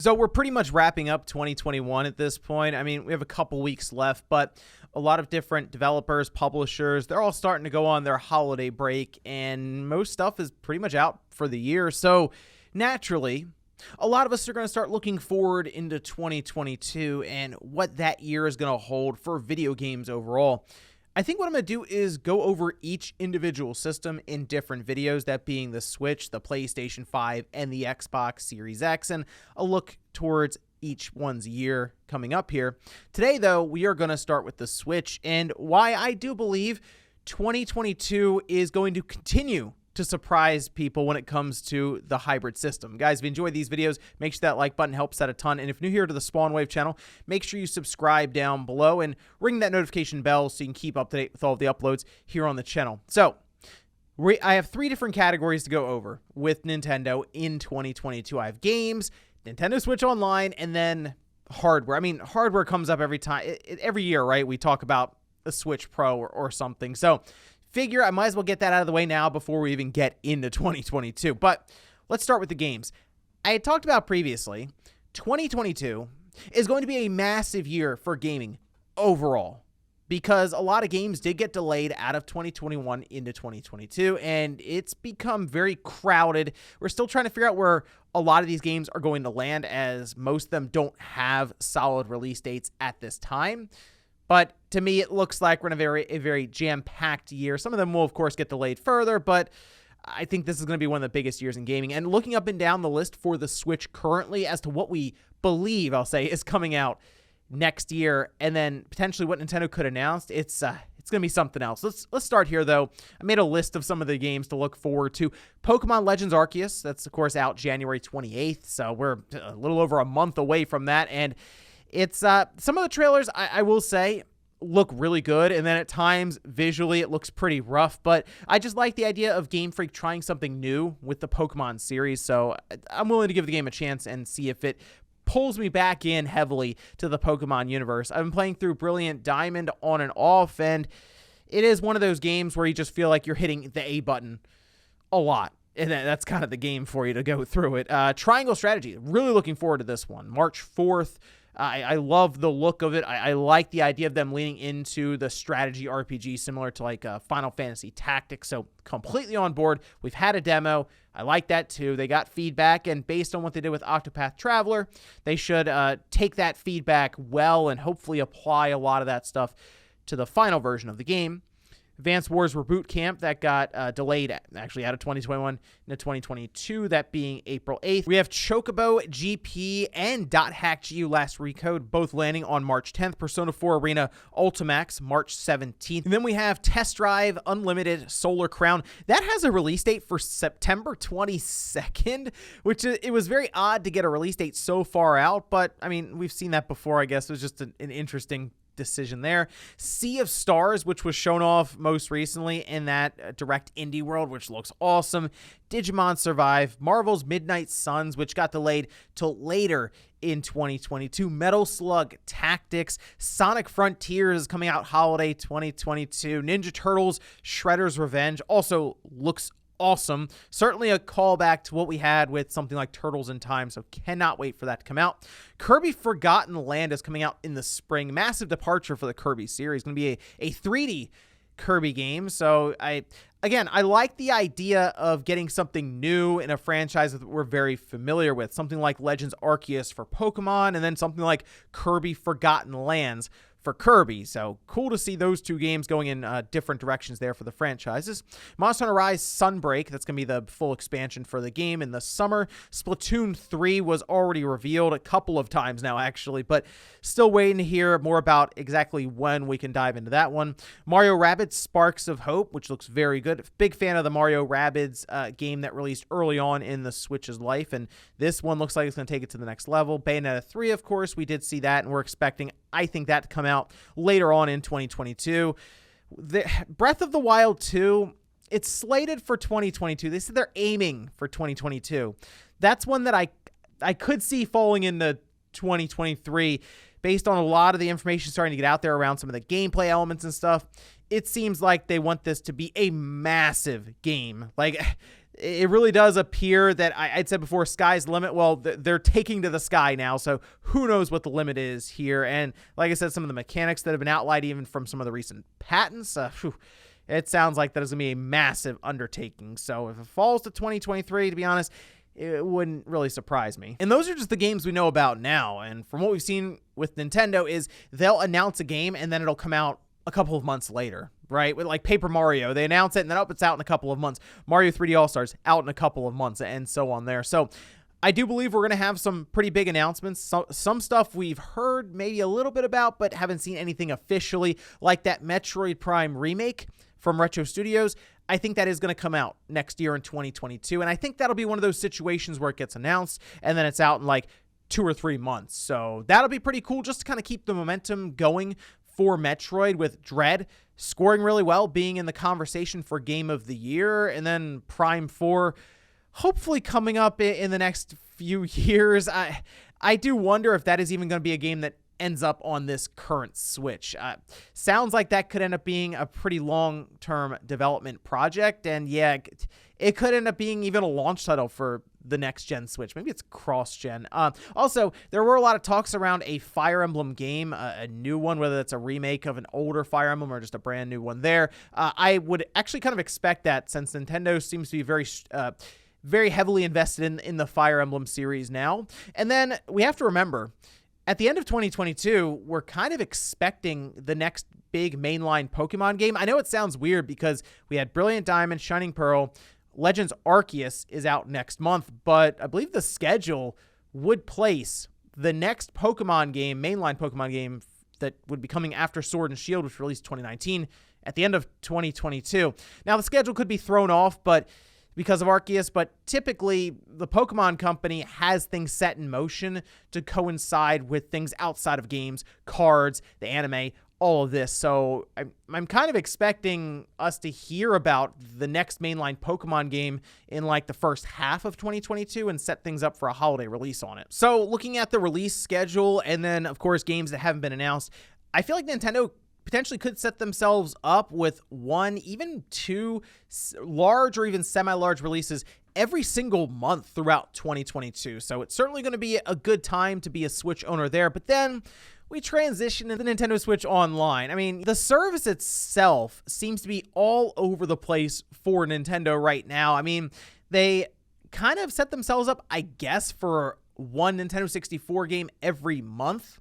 So we're pretty much wrapping up 2021 at this point. I mean, we have a couple weeks left, but a lot of different developers, publishers, they're all starting to go on their holiday break, and most stuff is pretty much out for the year. So naturally, a lot of us are going to start looking forward into 2022 and what that year is going to hold for video games overall. I think what I'm going to do is go over each individual system in different videos, that being the Switch, the PlayStation 5, and the Xbox Series X, and a look towards each one's year coming up here. Today, though, we are going to start with the Switch and why I do believe 2022 is going to continue to surprise people when it comes to the hybrid system. Guys, if you enjoy these videos, make sure that like button helps out a ton. And if you're new here to the SpawnWave channel, make sure you subscribe down below and ring that notification bell so you can keep up to date with all of the uploads here on the channel. So I have three different categories to go over with Nintendo in 2022. I have games, Nintendo Switch Online, and then hardware. I mean, hardware comes up every time, every year, right? We talk about a Switch Pro or something. So figure I might as well get that out of the way now before we even get into 2022. But let's start with the games. I had talked about previously, 2022 is going to be a massive year for gaming overall because a lot of games did get delayed out of 2021 into 2022, and it's become very crowded. We're still trying to figure out where a lot of these games are going to land, as most of them don't have solid release dates at this time. But to me, it looks like we're in a very jam-packed year. Some of them will, of course, get delayed further, but I think this is going to be one of the biggest years in gaming. And looking up and down the list for the Switch currently as to what we believe, I'll say, is coming out next year, and then potentially what Nintendo could announce, it's going to be something else. Let's start here, though. I made a list of some of the games to look forward to. Pokemon Legends Arceus, that's, of course, out January 28th, so we're a little over a month away from that, and it's some of the trailers, I will say, look really good, and then at times visually it looks pretty rough, but I just like the idea of Game Freak trying something new with the Pokemon series, so I'm willing to give the game a chance and see if it pulls me back in heavily to the Pokemon universe. I've been playing through Brilliant Diamond on and off, and it is one of those games where you just feel like you're hitting the A button a lot. And that's kind of the game for you to go through it. Triangle Strategy, really looking forward to this one. March 4th. I love the look of it. I like the idea of them leaning into the strategy RPG similar to like Final Fantasy Tactics. So completely on board. We've had a demo. I like that too. They got feedback, and based on what they did with Octopath Traveler, they should take that feedback well and hopefully apply a lot of that stuff to the final version of the game. Advance Wars Reboot Camp, that got delayed actually out of 2021 into 2022, that being April 8th. We have Chocobo GP and Dot Hack GU Last Recode, both landing on March 10th. Persona 4 Arena Ultimax, March 17th. And then we have Test Drive Unlimited Solar Crown. That has a release date for September 22nd, which it was very odd to get a release date so far out, but I mean, we've seen that before, I guess. It was just an interesting decision there. Sea of Stars, which was shown off most recently in that Direct Indie World, which looks awesome. Digimon Survive, Marvel's Midnight Suns, which got delayed till later in 2022. Metal Slug Tactics, Sonic Frontiers is coming out holiday 2022. Ninja Turtles Shredder's Revenge also looks awesome. Certainly a callback to what we had with something like Turtles in Time, so cannot wait for that to come out. Kirby Forgotten Land is coming out in the spring. Massive departure for the Kirby series. Going to be a 3D Kirby game. So I like the idea of getting something new in a franchise that we're very familiar with. Something like Legends Arceus for Pokemon, and then something like Kirby Forgotten Lands for Kirby. So cool to see those two games going in different directions there for the franchises. Monster Hunter Rise Sunbreak, that's going to be the full expansion for the game in the summer. Splatoon 3 was already revealed a couple of times now, actually, but still waiting to hear more about exactly when we can dive into that one. Mario Rabbids Sparks of Hope, which looks very good. Big fan of the Mario Rabbids game that released early on in the Switch's life, and this one looks like it's going to take it to the next level. Bayonetta 3, of course, we did see that, and we're expecting, I think, that to come out later on in 2022. The Breath of the Wild 2, it's slated for 2022. They said they're aiming for 2022. That's one that I could see falling into 2023 based on a lot of the information starting to get out there around some of the gameplay elements and stuff. It seems like they want this to be a massive game. Like, it really does appear that I'd said before, sky's the limit. Well, they're taking to the sky now, so who knows what the limit is here. And like I said, some of the mechanics that have been outlined even from some of the recent patents, it sounds like that is going to be a massive undertaking. So if it falls to 2023, to be honest, it wouldn't really surprise me. And those are just the games we know about now. And from what we've seen with Nintendo is they'll announce a game and then it'll come out a couple of months later, right? With like Paper Mario, they announce it and then it's out in a couple of months. Mario 3D All-Stars out in a couple of months and so on there. So I do believe we're going to have some pretty big announcements. Some stuff we've heard maybe a little bit about, but haven't seen anything officially, like that Metroid Prime remake from Retro Studios. I think that is going to come out next year in 2022. And I think that'll be one of those situations where it gets announced and then it's out in like 2 or 3 months. So that'll be pretty cool just to kind of keep the momentum going for Metroid, with Dread scoring really well, being in the conversation for Game of the Year, and then Prime 4 hopefully coming up in the next few years. I do wonder if that is even going to be a game that ends up on this current Switch. Sounds like that could end up being a pretty long-term development project, and yeah, it could end up being even a launch title for the next-gen Switch. Maybe it's cross-gen. Also, there were a lot of talks around a Fire Emblem game, a new one, whether it's a remake of an older Fire Emblem or just a brand new one there. I would actually kind of expect that, since Nintendo seems to be very heavily invested in the Fire Emblem series now. And then we have to remember, at the end of 2022, we're kind of expecting the next big mainline Pokemon game. I know it sounds weird because we had Brilliant Diamond, Shining Pearl, Legends Arceus is out next month, but I believe the schedule would place the next Pokemon game, mainline Pokemon game, that would be coming after Sword and Shield, which released 2019, at the end of 2022. Now, the schedule could be thrown off, because of Arceus, but typically the Pokemon Company has things set in motion to coincide with things outside of games, cards, the anime, all of this. So I'm kind of expecting us to hear about the next mainline Pokemon game in like the first half of 2022 and set things up for a holiday release on it. So looking at the release schedule and then, of course, games that haven't been announced, I feel like Nintendo potentially could set themselves up with 1, even 2 large or even semi-large releases every single month throughout 2022. So it's certainly going to be a good time to be a Switch owner there. But then we transition to the Nintendo Switch Online. I mean, the service itself seems to be all over the place for Nintendo right now. I mean, they kind of set themselves up, I guess, for one Nintendo 64 game every month,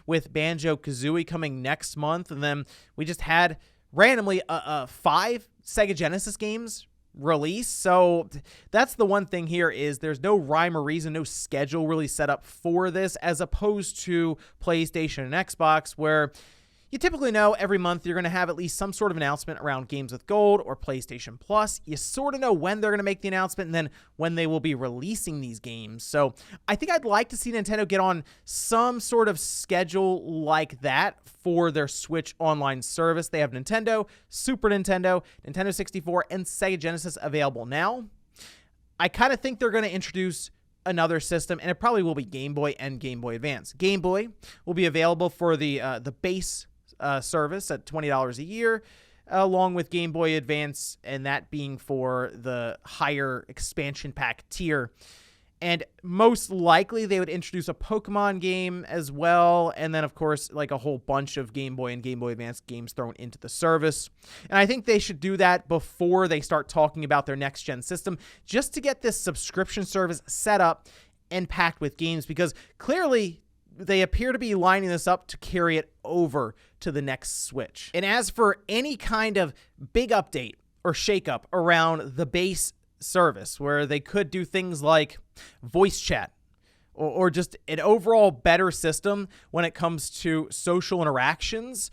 with Banjo-Kazooie coming next month. And then we just had randomly 5 Sega Genesis games released. So that's the one thing here, is there's no rhyme or reason, no schedule really set up for this, as opposed to PlayStation and Xbox, where you typically know every month you're going to have at least some sort of announcement around Games with Gold or PlayStation Plus. You sort of know when they're going to make the announcement and then when they will be releasing these games. So I think I'd like to see Nintendo get on some sort of schedule like that for their Switch Online service. They have Nintendo, Super Nintendo, Nintendo 64, and Sega Genesis available now. I kind of think they're going to introduce another system, and it probably will be Game Boy and Game Boy Advance. Game Boy will be available for the base service at $20 a year, along with Game Boy Advance, and that being for the higher expansion pack tier. And most likely they would introduce a Pokemon game as well, and then of course like a whole bunch of Game Boy and Game Boy Advance games thrown into the service. And I think they should do that before they start talking about their next gen system, just to get this subscription service set up and packed with games, because clearly they appear to be lining this up to carry it over to the next Switch. And as for any kind of big update or shakeup around the base service, where they could do things like voice chat or just an overall better system when it comes to social interactions,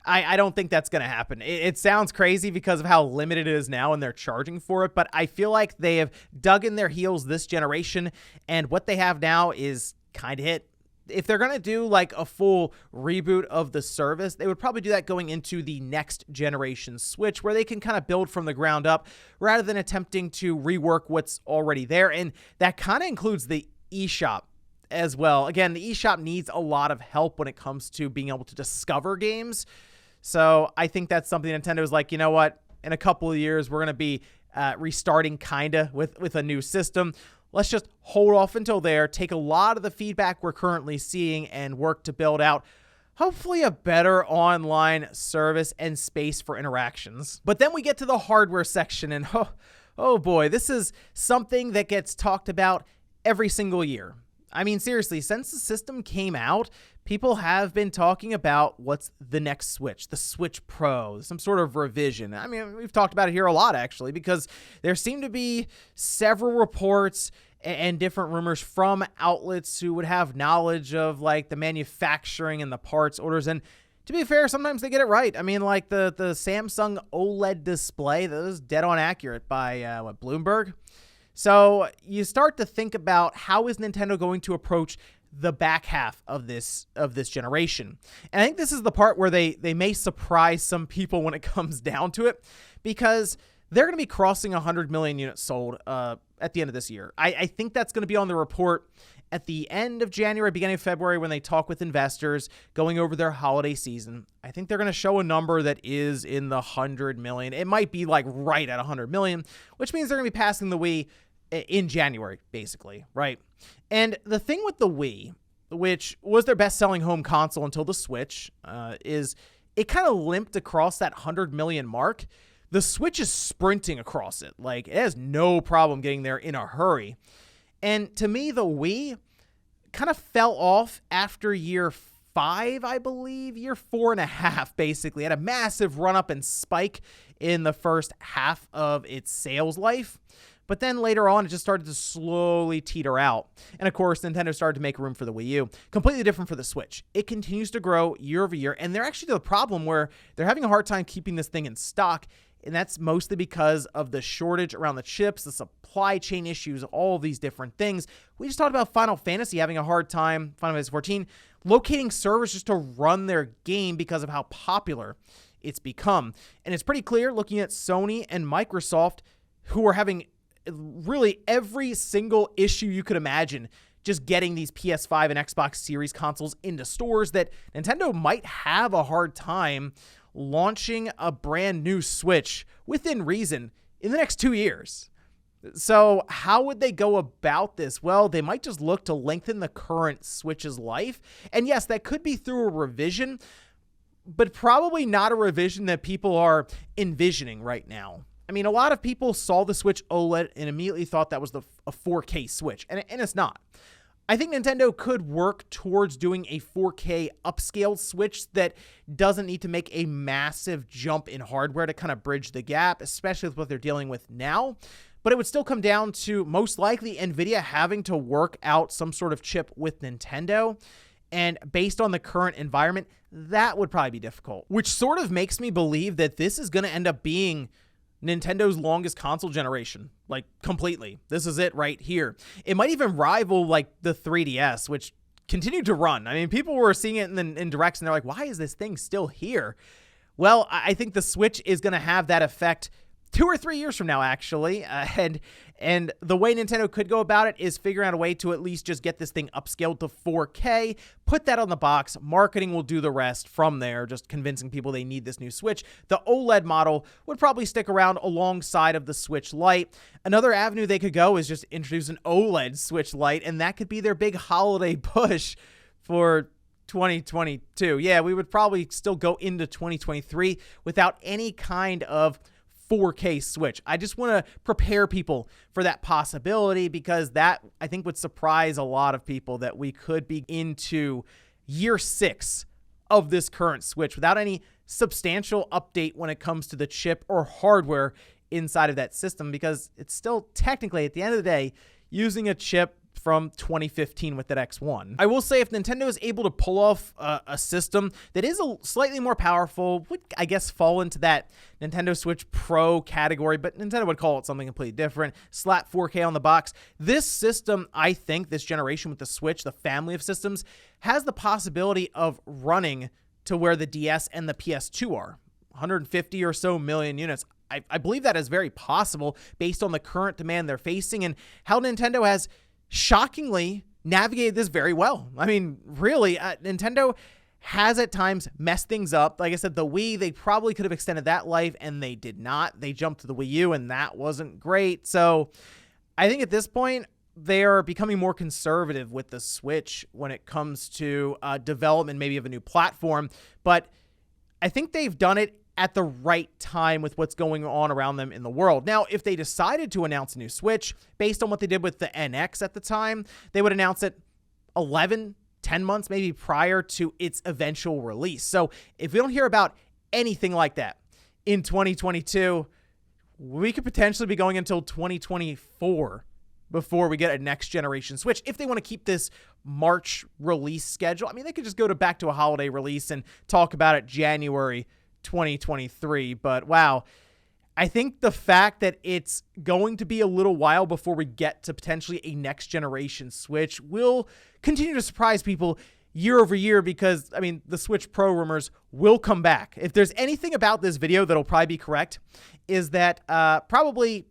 I don't think that's going to happen. It sounds crazy because of how limited it is now and they're charging for it, but I feel like they have dug in their heels this generation, and what they have now is kind of it. If they're going to do like a full reboot of the service, they would probably do that going into the next generation Switch, where they can kind of build from the ground up rather than attempting to rework what's already there. And that kind of includes the eShop as well. Again, the eShop needs a lot of help when it comes to being able to discover games. So I think that's something Nintendo is like, you know what? In a couple of years, we're going to be restarting kinda with a new system. Let's just hold off until there, take a lot of the feedback we're currently seeing and work to build out hopefully a better online service and space for interactions. But then we get to the hardware section, and oh boy, this is something that gets talked about every single year. I mean, seriously, since the system came out, people have been talking about what's the next Switch, the Switch Pro, some sort of revision. I mean, we've talked about it here a lot, actually, because there seem to be several reports and different rumors from outlets who would have knowledge of like the manufacturing and the parts orders. And to be fair, sometimes they get it right. I mean, like the Samsung OLED display, that was dead on accurate by Bloomberg. So you start to think about, how is Nintendo going to approach the back half of this generation? And I think this is the part where they may surprise some people when it comes down to it, because they're going to be crossing 100 million units sold at the end of this year. I think that's going to be on the report at the end of January, beginning of February, when they talk with investors going over their holiday season. I think they're going to show a number that is in the 100 million. It might be like right at 100 million, which means they're going to be passing the Wii in January, basically, right? And the thing with the Wii, which was their best-selling home console until the Switch, is it kind of limped across that 100 million mark. The Switch is sprinting across it. Like, it has no problem getting there in a hurry. And to me, the Wii kind of fell off after year 5, I believe, year 4.5, basically. Had a massive run-up and spike in the first half of its sales life. But then later on, it just started to slowly teeter out. And of course, Nintendo started to make room for the Wii U. Completely different for the Switch. It continues to grow year over year. And they're actually to the problem where they're having a hard time keeping this thing in stock. And that's mostly because of the shortage around the chips, the supply chain issues, all of these different things. We just talked about Final Fantasy having a hard time, Final Fantasy 14, locating servers just to run their game because of how popular it's become. And it's pretty clear, looking at Sony and Microsoft, who are having really every single issue you could imagine just getting these PS5 and Xbox Series consoles into stores, that Nintendo might have a hard time launching a brand new Switch within reason in the next 2 years. So how would they go about this? Well, they might just look to lengthen the current Switch's life. And yes, that could be through a revision, but probably not a revision that people are envisioning right now. I mean, a lot of people saw the Switch OLED and immediately thought that was a 4K Switch, and it's not. I think Nintendo could work towards doing a 4K upscaled Switch that doesn't need to make a massive jump in hardware to kind of bridge the gap, especially with what they're dealing with now. But it would still come down to most likely NVIDIA having to work out some sort of chip with Nintendo. And based on the current environment, that would probably be difficult, which sort of makes me believe that this is going to end up being Nintendo's longest console generation, like completely. This is it right here. It might even rival like the 3DS, which continued to run. I mean, people were seeing it in directs and they're like, why is this thing still here? Well, I think the Switch is going to have that effect 2 or 3 years from now, actually. And the way Nintendo could go about it is figuring out a way to at least just get this thing upscaled to 4K, put that on the box. Marketing will do the rest from there, just convincing people they need this new Switch. The OLED model would probably stick around alongside of the Switch Lite. Another avenue they could go is just introduce an OLED Switch Lite, and that could be their big holiday push for 2022. Yeah, we would probably still go into 2023 without any kind of 4K Switch. I just want to prepare people for that possibility, because that, I think, would surprise a lot of people, that we could be into year 6 of this current Switch without any substantial update when it comes to the chip or hardware inside of that system, because it's still technically, at the end of the day, using a chip from 2015 with that X1. I will say, if Nintendo is able to pull off a system that is slightly more powerful, would, I guess, fall into that Nintendo Switch Pro category, but Nintendo would call it something completely different. Slap 4K on the box. This system, I think, this generation with the Switch, the family of systems, has the possibility of running to where the DS and the PS2 are. 150 or so million units. I believe that is very possible based on the current demand they're facing and how Nintendo has shockingly navigated this very well. I mean, really, Nintendo has at times messed things up. Like I said, the Wii, they probably could have extended that life, and they did not. They jumped to the Wii U, and that wasn't great. So I think at this point, they are becoming more conservative with the Switch when it comes to development, maybe of a new platform. But I think they've done it at the right time with what's going on around them in the world. Now, if they decided to announce a new Switch based on what they did with the NX at the time, they would announce it 10 months maybe prior to its eventual release. So if we don't hear about anything like that in 2022, we could potentially be going until 2024 before we get a next generation Switch. If they want to keep this March release schedule, I mean, they could just go back to a holiday release and talk about it January 2023. But wow, I think the fact that it's going to be a little while before we get to potentially a next generation Switch will continue to surprise people year over year, because I mean, the Switch Pro rumors will come back. If there's anything about this video that'll probably be correct, is that probably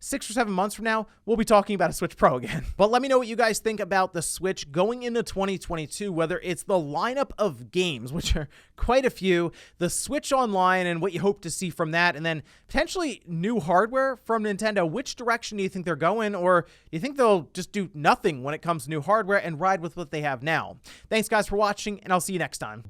6 or 7 months from now, we'll be talking about a Switch Pro again. But let me know what you guys think about the Switch going into 2022, whether it's the lineup of games, which are quite a few, the Switch Online and what you hope to see from that, and then potentially new hardware from Nintendo. Which direction do you think they're going, or do you think they'll just do nothing when it comes to new hardware and ride with what they have now? Thanks guys for watching, and I'll see you next time.